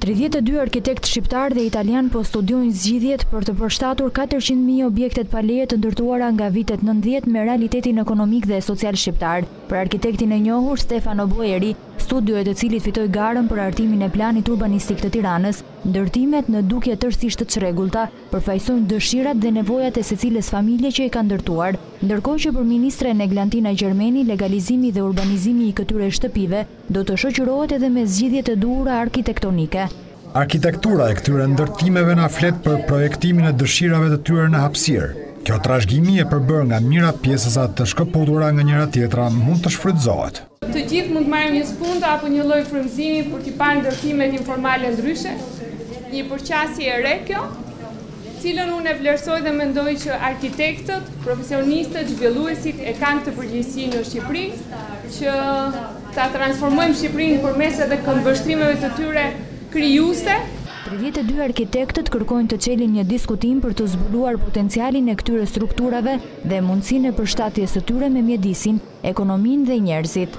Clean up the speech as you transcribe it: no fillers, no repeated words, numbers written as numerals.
32 arkitekt shqiptar dhe italian po studiojnë zgjidhjet për të përshtatur 400.000 objektet pa leje të ndërtuara nga vitet 90 me realitetin ekonomik dhe social shqiptar. Për arkitektin e njohur Stefano Boeri, studioet e cilit fitoi garën për artimin e planit urbanistik të Tiranës, ndërtimet në dukje tërësisht të çrregullta përfaqësojnë dëshirat dhe nevojat e secilës familje që i ka ndërtuar, ndërkohë që për ministren Eglantina Gjermeni legalizimi dhe urbanizimi i këtyre shtëpive do të shoqërohet edhe me zgjidhje të duhura arkitektonike. Arkitektura e këtyre ndërtimeve na flet për projektimin e dëshirave të tyre në hapësirë. Kjo trashëgimi e përbërë nga mirat pjesësa të shkëputura nga njëra tjetra mund të shfrytëzohet. Të gjithë mund të marrim një spunta apo një lloj frymëzimi për të parë ndërtimet informale ndryshe, një përqasje e re kjo, cilën unë e vlerësoj dhe mendoj që arkitektët, profesionistët, zhvilluesit e kanë të përgjegjësi në Shqipëri, që ta transformojmë Shqipërinë përmes edhe këmbvështrimeve të tyre krijuese. 32 arkitektët kërkojnë të çelin një diskutim për të zbuluar potencialin e këtyre strukturave dhe mundësinë e përshtatjes së tyre me mjedisin, ekonominë dhe njerëzit.